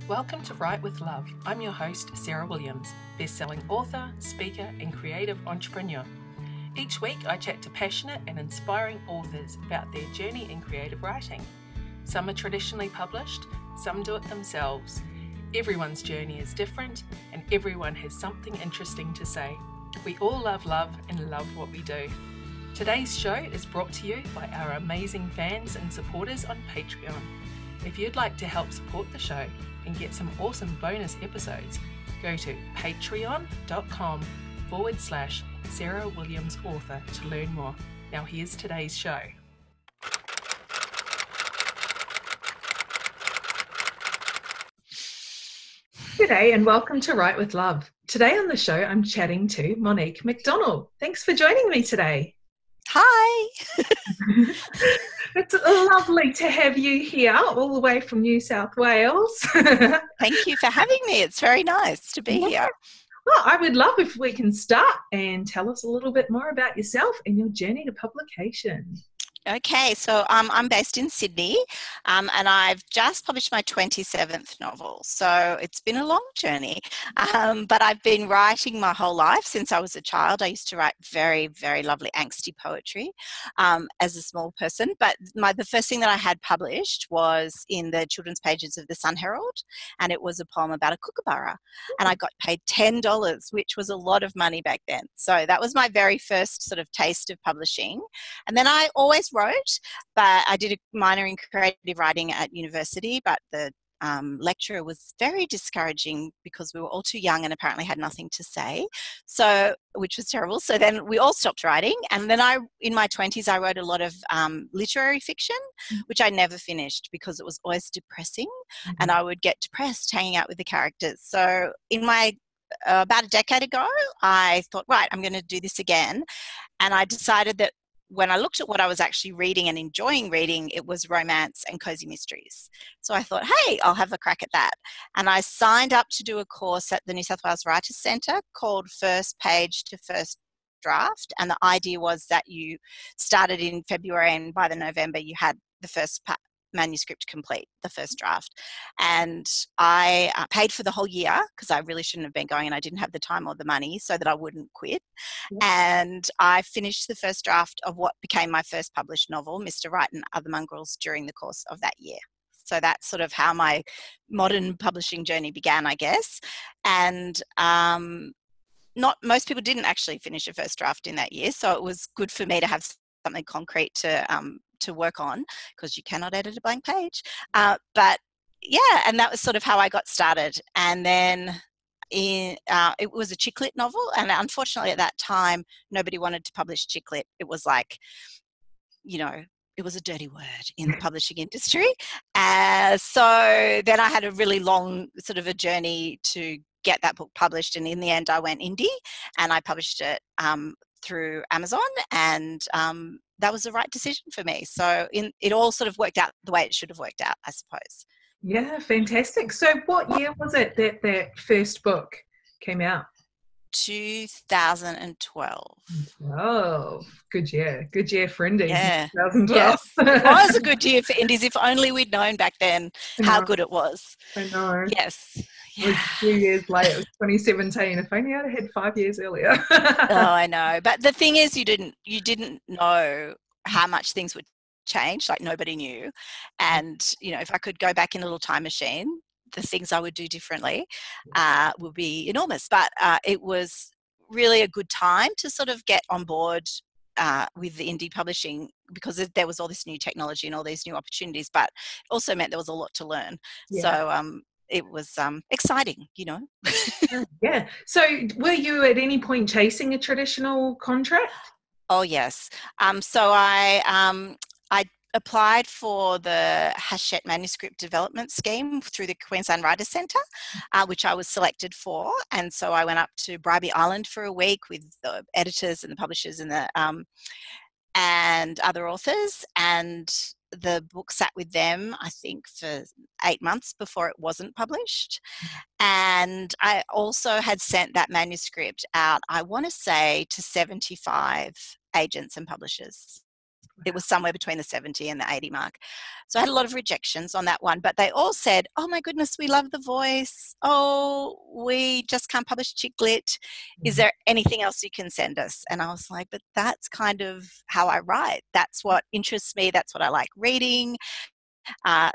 Welcome to Write with Love. I'm your host, Sarah Williams, best-selling author, speaker, and creative entrepreneur. Each week, I chat to passionate and inspiring authors about their journey in creative writing. Some are traditionally published, some do it themselves. Everyone's journey is different, and everyone has something interesting to say. We all love love and love what we do. Today's show is brought to you by our amazing fans and supporters on Patreon. If you'd like to help support the show and get some awesome bonus episodes, go to patreon.com/Sarah Williams Author to learn more. Now here's today's show. G'day and welcome to Write with Love. Today on the show, I'm chatting to Monique McDonell. Thanks for joining me today. Hi. It's lovely to have you here all the way from New South Wales. Thank you for having me. It's very nice to be here. Well, I would love if we can start and tell us a little bit more about yourself and your journey to publication. Okay, so I'm based in Sydney and I've just published my 27th novel. So it's been a long journey, but I've been writing my whole life since I was a child. I used to write very, very lovely angsty poetry as a small person. But the first thing that I had published was in the children's pages of the Sun Herald, and it was a poem about a kookaburra. And I got paid $10, which was a lot of money back then. So that was my very first sort of taste of publishing. And then I always wrote, but I did a minor in creative writing at university, but the lecturer was very discouraging because we were all too young and apparently had nothing to say, so which was terrible. So then we all stopped writing, and then in my 20s I wrote a lot of literary fiction, which I never finished because it was always depressing, and I would get depressed hanging out with the characters. So in my about a decade ago, I thought, right, I'm going to do this again, and I decided that when I looked at what I was actually reading and enjoying reading, it was romance and cozy mysteries. So I thought, hey, I'll have a crack at that. And I signed up to do a course at the New South Wales Writers Centre called First Page to First Draft. And the idea was that you started in February and by the November you had the first manuscript complete, the first draft. And I paid for the whole year because I really shouldn't have been going and I didn't have the time or the money so that I wouldn't quit. And I finished the first draft of what became my first published novel, Mr. Right and Other Mongrels, during the course of that year. So that's sort of how my modern publishing journey began, I guess. And not most people didn't actually finish a first draft in that year, so it was good for me to have something concrete to work on, because you cannot edit a blank page. But yeah, and that was sort of how I got started. And then it was a chick lit novel, and unfortunately at that time nobody wanted to publish chick lit. It was like, you know, it was a dirty word in the publishing industry. So then I had a really long sort of a journey to get that book published, and in the end I went indie and I published it through Amazon, and that was the right decision for me. So it all sort of worked out the way it should have worked out, I suppose. Yeah, fantastic. So what year was it that first book came out? 2012. Oh, good year. Good year for indies. Yeah. 2012. Yes, it was a good year for indies. If only we'd known back then how good it was. I know. Yes. It was 2 years late. It was 2017. If only I'd had 5 years earlier. Oh, I know. But the thing is, you didn't know how much things would change. Like nobody knew. And, you know, if I could go back in a little time machine, the things I would do differently would be enormous. But it was really a good time to sort of get on board with the indie publishing, because there was all this new technology and all these new opportunities, but it also meant there was a lot to learn. Yeah. So it was exciting, you know. Yeah. So were you at any point chasing a traditional contract? Oh, yes. So I applied for the Hachette Manuscript Development Scheme through the Queensland Writers Centre, which I was selected for. And so I went up to Bribie Island for a week with the editors and the publishers and and other authors, and the book sat with them, I think, for 8 months before it wasn't published. And I also had sent that manuscript out, I want to say, to 75 agents and publishers. it was somewhere between the 70 and the 80 mark. So I had a lot of rejections on that one, but they all said, oh my goodness, we love the voice. Oh, we just can't publish chick lit. Is there anything else you can send us? And I was like, but that's kind of how I write. That's what interests me. That's what I like reading.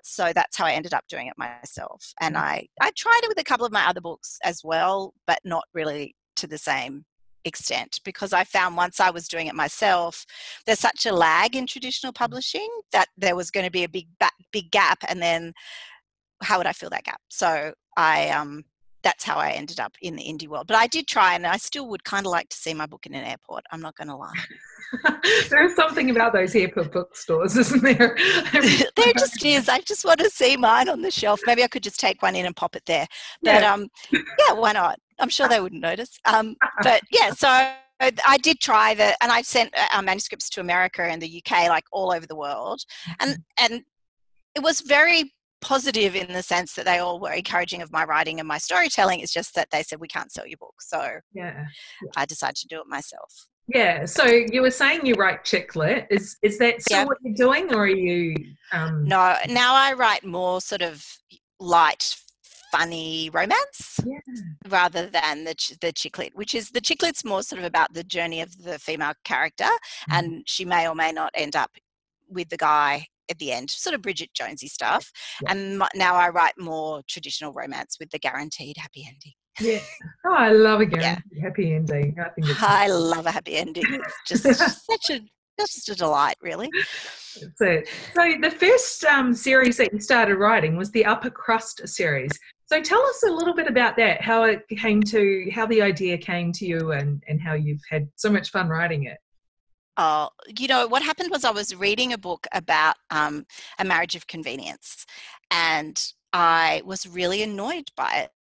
So that's how I ended up doing it myself. And I tried it with a couple of my other books as well, but not really to the same extent, because I found once I was doing it myself, there's such a lag in traditional publishing that there was going to be a big gap, and then how would I fill that gap? So that's how I ended up in the indie world. But I did try, and I still would kind of like to see my book in an airport. I'm not going to lie. There's something about those airport bookstores, isn't there? There just is. I just want to see mine on the shelf. Maybe I could just take one in and pop it there. But yeah, why not? I'm sure they wouldn't notice. But yeah, so I did try that, and I sent manuscripts to America and the UK, like all over the world, and it was very positive in the sense that they all were encouraging of my writing and my storytelling. It's just that they said, we can't sell your book. So I decided to do it myself. Yeah. So you were saying you write chick lit. Is that still what you're doing, or are you? No, now I write more sort of light, funny romance rather than the chick lit, which is the chick lit's more sort of about the journey of the female character, and she may or may not end up with the guy at the end, sort of Bridget Jonesy stuff. And now I write more traditional romance with the guaranteed happy ending. Yeah. Oh, I love a guaranteed happy ending. I love a happy ending. It's just just a delight, really. That's it. So the first series that you started writing was the Uppercrust series. So tell us a little bit about that, how the idea came to you, and how you've had so much fun writing it. Oh, what happened was I was reading a book about a marriage of convenience, and I was really annoyed by it,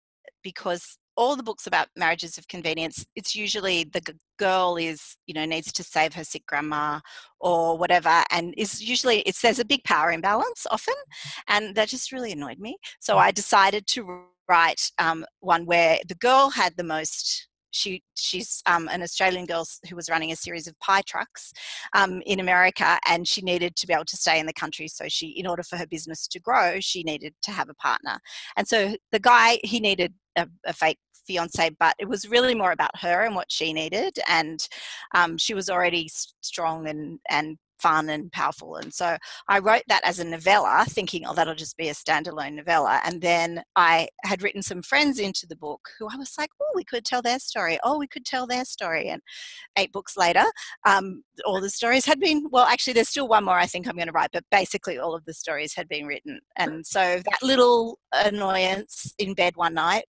because all the books about marriages of convenience, it's usually the girl is, needs to save her sick grandma or whatever, and there's a big power imbalance often, and that just really annoyed me. So I decided to write one where the girl had the most. She's an Australian girl who was running a series of pie trucks in America, and she needed to be able to stay in the country. So in order for her business to grow, she needed to have a partner. And so the guy, he needed a fake fiance, but it was really more about her and what she needed. And she was already strong and fun and powerful. And so I wrote that as a novella, thinking, that'll just be a standalone novella. And then I had written some friends into the book who I was like, we could tell their story. We could tell their story. And 8 books later, all the stories had been, actually there's still one more I think I'm going to write, but basically all of the stories had been written. And so that little annoyance in bed one night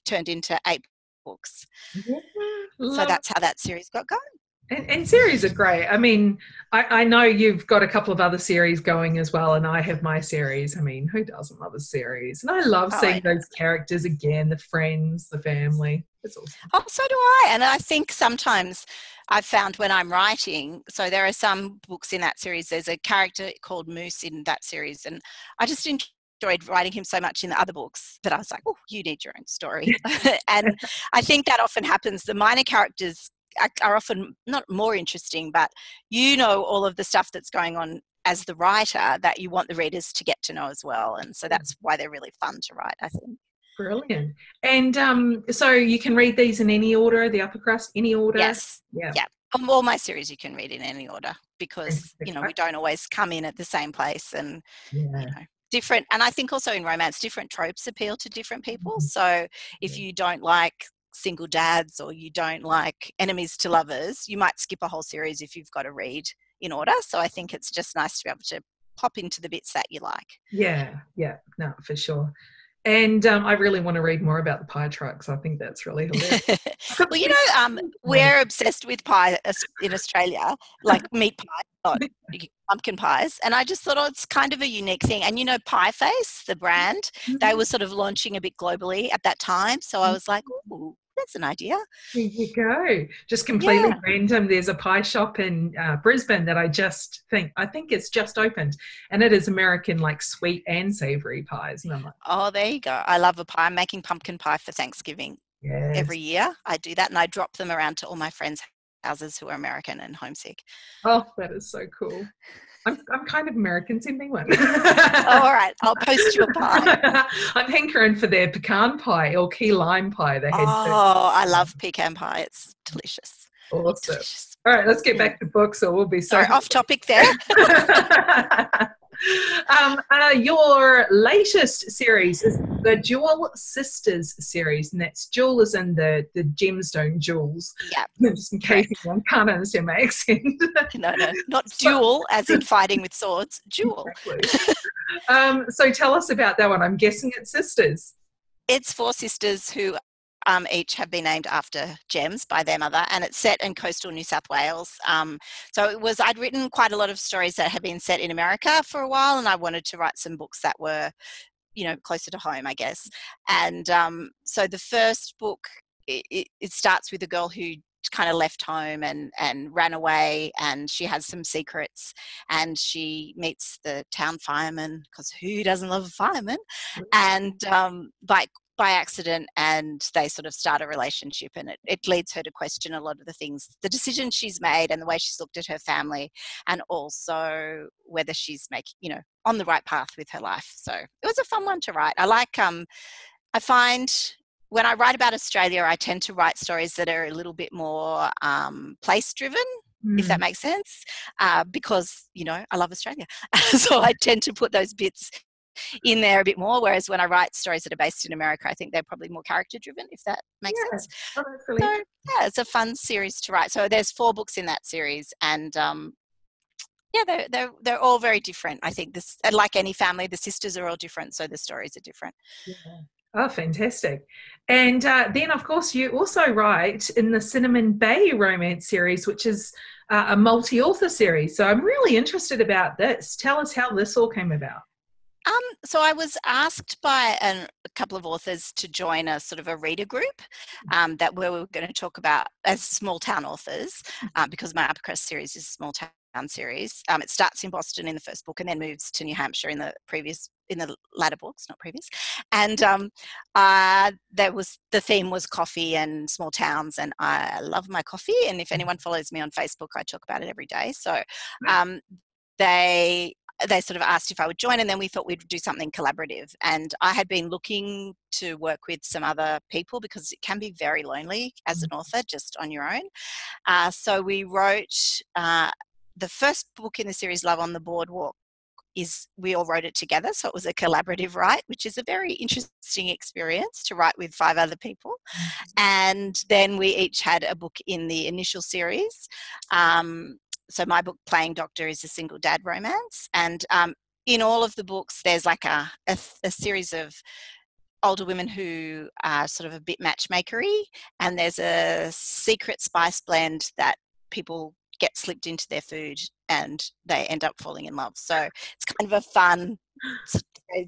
turned into 8 books. So that's how that series got going. And series are great. I mean, I know you've got a couple of other series going as well, and I have my series. I mean, who doesn't love a series? And I love seeing those characters again, the friends, the family. It's awesome. So do I. And I think sometimes I've found when I'm writing, so there are some books in that series, there's a character called Moose in that series, and I just enjoyed writing him so much in the other books that I was like, you need your own story. And I think that often happens. The minor characters are often not more interesting, but all of the stuff that's going on as the writer that you want the readers to get to know as well. And so that's why they're really fun to write, I think. Brilliant. And so you can read these in any order, the Uppercrust, any order? Yes. Yeah. All my series you can read in any order, because, we don't always come in at the same place, and, different. And I think also in romance, different tropes appeal to different people. So if you don't like single dads, or you don't like enemies to lovers, you might skip a whole series if you've got to read in order. So I think it's just nice to be able to pop into the bits that you like. Yeah, no, for sure. And I really want to read more about the pie trucks. I think that's really hilarious. Well, we're obsessed with pie in Australia, like meat pie, not pumpkin pies. And I just thought, it's kind of a unique thing. And, Pie Face, the brand, they were sort of launching a bit globally at that time. So I was like, that's an idea. There you go. Just completely random. There's a pie shop in Brisbane that I think it's just opened, and it is American, like sweet and savoury pies. And I'm like, there you go. I love a pie. I'm making pumpkin pie for Thanksgiving every year. I do that, and I drop them around to all my friends' spouses who are American and homesick. Oh, that is so cool. I'm kind of American. Send me one. All right, I'll post you a pie. I'm hankering for their pecan pie or key lime pie they had. Oh, I love pecan pie. It's delicious. Awesome. Delicious. All right, let's get back to books or we'll be so... Sorry, off topic there. Your latest series is the Jewel Sisters series, and that's Jewel is in the gemstone jewels. Yeah. Just in case anyone can't understand my accent. No, not duel as in fighting with swords. Jewel. Exactly. So tell us about that one. I'm guessing it's sisters. It's 4 sisters who each have been named after gems by their mother, and it's set in coastal New South Wales. So I'd written quite a lot of stories that had been set in America for a while, and I wanted to write some books that were, closer to home, I guess. And so the first book, it starts with a girl who kind of left home and ran away, and she has some secrets, and she meets the town fireman, because who doesn't love a fireman? And by accident, and they sort of start a relationship, and it leads her to question a lot of the decisions she's made and the way she's looked at her family, and also whether she's making, on the right path with her life. So it was a fun one to write. I find when I write about Australia, I tend to write stories that are a little bit more place driven, if that makes sense, because, I love Australia. So I tend to put those bits in there a bit more, whereas when I write stories that are based in America, I think they're probably more character driven, if that makes sense. Oh, so yeah, it's a fun series to write. So there's 4 books in that series, and they're all very different. I think this, like any family, the sisters are all different, so the stories are different. Yeah. Oh, fantastic. And then, of course, you also write in the Cinnamon Bay romance series, which is a multi-author series. So I'm really interested about this. Tell us how this all came about. So I was asked by a couple of authors to join a sort of a reader group that we were going to talk about as small town authors, because my Uppercrust series is a small town series. It starts in Boston in the first book and then moves to New Hampshire in the latter books, not previous. And the theme was coffee and small towns, and I love my coffee. And if anyone follows me on Facebook, I talk about it every day. So they sort of asked if I would join, and then we thought we'd do something collaborative. And I had been looking to work with some other people because it can be very lonely as an author just on your own. So we wrote the first book in the series, Love on the Boardwalk, we all wrote it together. So it was a collaborative write, which is a very interesting experience to write with 5 other people. And then we each had a book in the initial series. So my book, Playing Doctor, is a single dad romance. And in all of the books, there's like a series of older women who are sort of a bit matchmakery, and there's a secret spice blend that people get slipped into their food and they end up falling in love. So it's kind of a fun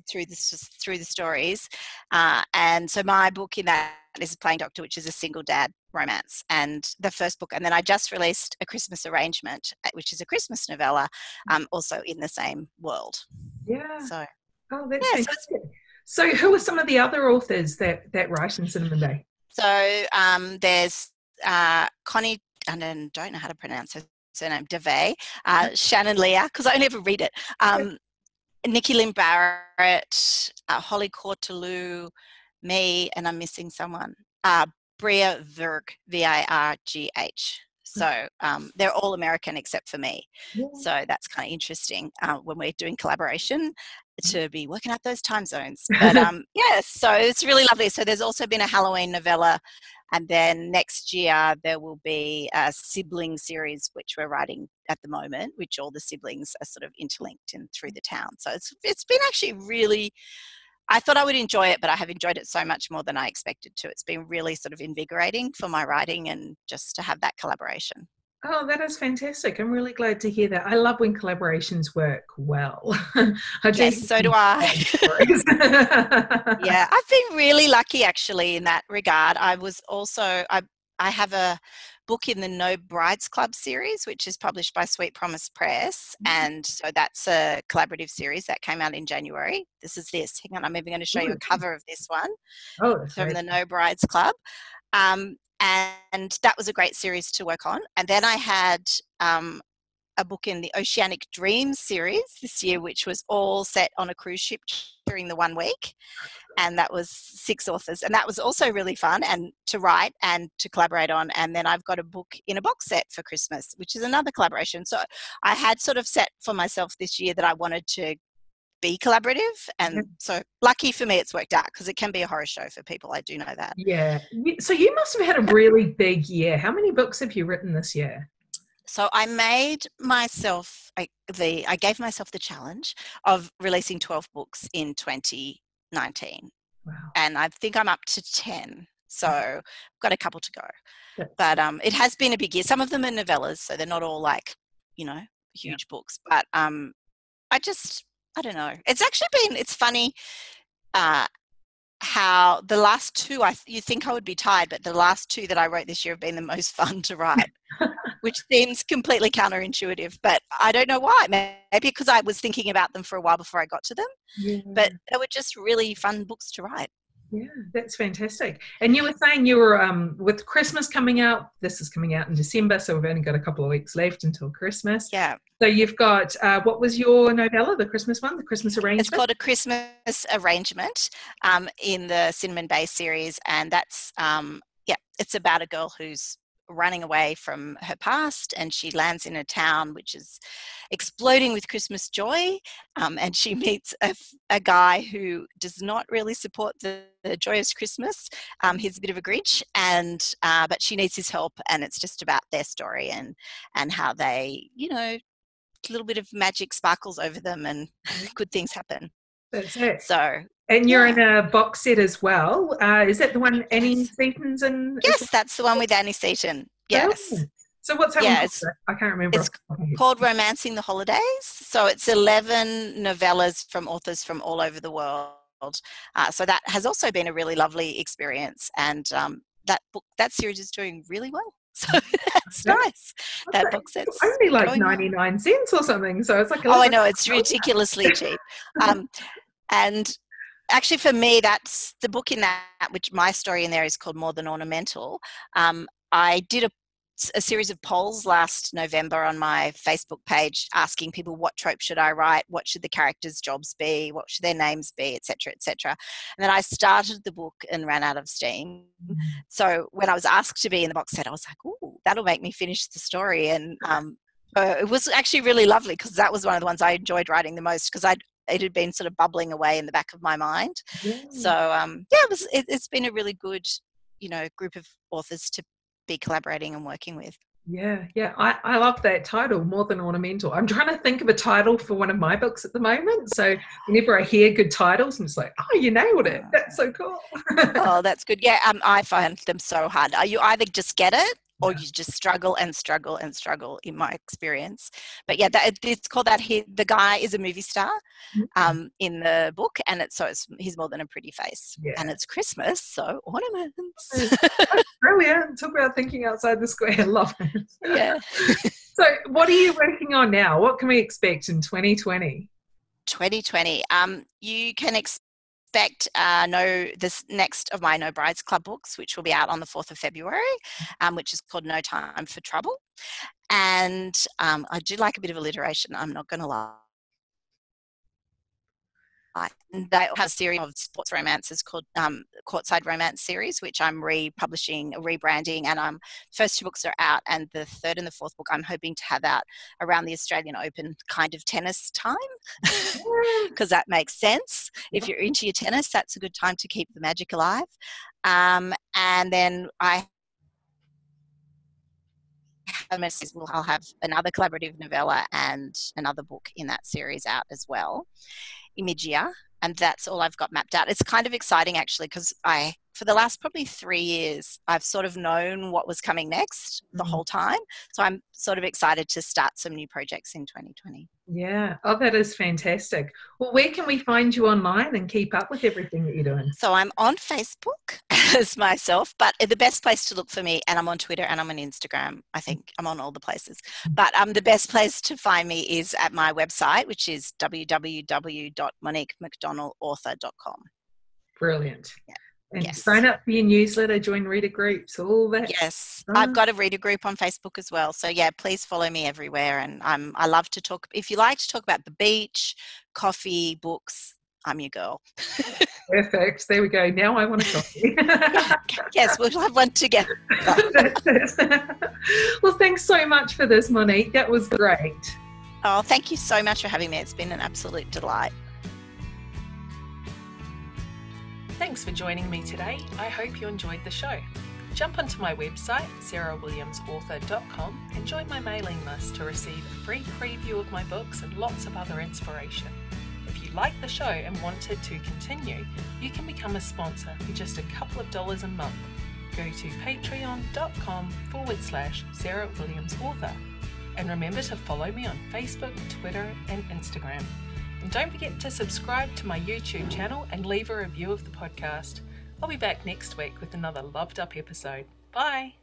through the stories. And so my book in that is Playing Doctor, which is a single dad romance, and the first book. And then I just released A Christmas Arrangement, which is a Christmas novella, also in the same world. Yeah. So, that's fantastic. So who are some of the other authors that write in Cinnamon Bay? So there's Connie, I don't know how to pronounce her surname, DeVay, Shannon Leah, because I only ever read it, Nikki Lynn Barrett, Holly Cortalou, me, and I'm missing someone, Bria Virg, Virgh. So they're all American except for me. Yeah. So that's kind of interesting when we're doing collaboration to be working out those time zones. But so it's really lovely. So there's also been a Halloween novella, and then next year there will be a sibling series which we're writing at the moment, which all the siblings are sort of interlinked in through the town. So it's been actually really, I thought I would enjoy it, but I have enjoyed it so much more than I expected to. It's been really sort of invigorating for my writing and just to have that collaboration. Oh, that is fantastic. I'm really glad to hear that. I love when collaborations work well. Yes, so do I. Yeah, I've been really lucky actually in that regard. I was also, I have a book in the No Brides Club series, which is published by Sweet Promise Press. And so that's a collaborative series that came out in January. This is this. Hang on, I'm even going to show you a cover of this one from the No Brides Club. And and that was a great series to work on. And then I had a book in the Oceanic Dreams series this year, which was all set on a cruise ship during the 1 week. And that was 6 authors. And that was also really fun and to write and to collaborate on. And then I've got a book in a box set for Christmas, which is another collaboration. So I had sort of set for myself this year that I wanted to be collaborative. And so lucky for me, it's worked out, because it can be a horror show for people. I do know that. Yeah. So you must have had a really big year. How many books have you written this year? So I made myself, I gave myself the challenge of releasing 12 books in 2019. Wow. And I think I'm up to 10. So I've got a couple to go. But it has been a big year. Some of them are novellas, so they're not all like, huge books. But I don't know. It's actually been, it's funny how the last 2, you think I would be tired, but the last 2 that I wrote this year have been the most fun to write, which seems completely counterintuitive, but I don't know why. Maybe because I was thinking about them for a while before I got to them, but they were just really fun books to write. Yeah, that's fantastic. And you were saying you were, with Christmas coming out, this is coming out in December, so we've only got a couple of weeks left until Christmas. Yeah. So you've got, what was your novella, the Christmas one, the Christmas Arrangement? It's called A Christmas Arrangement in the Cinnamon Bay series. And that's, it's about a girl who's running away from her past, and she lands in a town which is exploding with Christmas joy, and she meets a guy who does not really support the joyous Christmas. He's a bit of a Grinch, and but she needs his help, and it's just about their story and how they, a little bit of magic sparkles over them and good things happen. That's it. So, and you're in a box set as well. Is that the one Annie Seaton's in? Yes, that's the one with Annie Seaton. Yes. Oh. So what's happening? Yeah, I can't remember. It's called Romancing the Holidays. So it's 11 novellas from authors from all over the world. So that has also been a really lovely experience. And that series is doing really well. So that's nice. That box set's only like 99 cents or something. So it's like I know, it's ridiculously cheap. And actually for me, that's the book in that, which my story in there is called More Than Ornamental. I did a series of polls last November on my Facebook page asking people, what trope should I write? What should the characters' jobs be? What should their names be? Et cetera, et cetera. And then I started the book and ran out of steam. So when I was asked to be in the box set, I was like, ooh, that'll make me finish the story. And it was actually really lovely, because that was one of the ones I enjoyed writing the most, because it had been sort of bubbling away in the back of my mind. So it's been a really good, group of authors to be collaborating and working with. Yeah. I love that title, More Than Ornamental. I'm trying to think of a title for one of my books at the moment. So whenever I hear good titles, I'm just like, oh, you nailed it. That's so cool. Oh, that's good. Yeah, I find them so hard. You either just get it, or you just struggle and struggle and struggle, in my experience. But yeah, it's called that. The guy is a movie star in the book, and he's more than a pretty face. Yeah. And it's Christmas, so ornaments. Brilliant. Talk about thinking outside the square. Love it. Yeah. So what are you working on now? What can we expect in 2020? 2020. You can expect this next of my No Brides Club books, which will be out on the 4th of February, which is called No Time for Trouble. And I do like a bit of alliteration, I'm not going to lie. And they have a series of sports romances called Courtside Romance series, which I'm republishing, rebranding, and first 2 books are out, and the 3rd and the 4th book I'm hoping to have out around the Australian Open kind of tennis time, because that makes sense. If you're into your tennis, that's a good time to keep the magic alive. And then I'll have another collaborative novella and another book in that series out as well, Imagia, and that's all I've got mapped out. It's kind of exciting, actually, because for the last probably 3 years, I've sort of known what was coming next the whole time. So I'm sort of excited to start some new projects in 2020. Yeah. Oh, that is fantastic. Well, where can we find you online and keep up with everything that you're doing? So I'm on Facebook as myself, but the best place to look for me, and I'm on Twitter and I'm on Instagram. I think I'm on all the places. But the best place to find me is at my website, which is www.moniquemcdonellauthor.com. Brilliant. Yeah. And Yes. sign up for your newsletter, join reader groups, all that. Yes, I've got a reader group on Facebook as well. So yeah, please follow me everywhere. And I love to talk. If you like to talk about the beach, coffee, books, I'm your girl. Perfect. There we go. Now I want a coffee. Yes, we'll have one together. Well, thanks so much for this, Monique. That was great. Oh, thank you so much for having me. It's been an absolute delight. Thanks for joining me today. I hope you enjoyed the show. Jump onto my website, sarahwilliamsauthor.com, and join my mailing list to receive a free preview of my books and lots of other inspiration. If you like the show and wanted to continue, you can become a sponsor for just a couple of dollars a month. Go to patreon.com/sarahwilliamsauthor. And remember to follow me on Facebook, Twitter, and Instagram. And don't forget to subscribe to my YouTube channel and leave a review of the podcast. I'll be back next week with another loved up episode. Bye!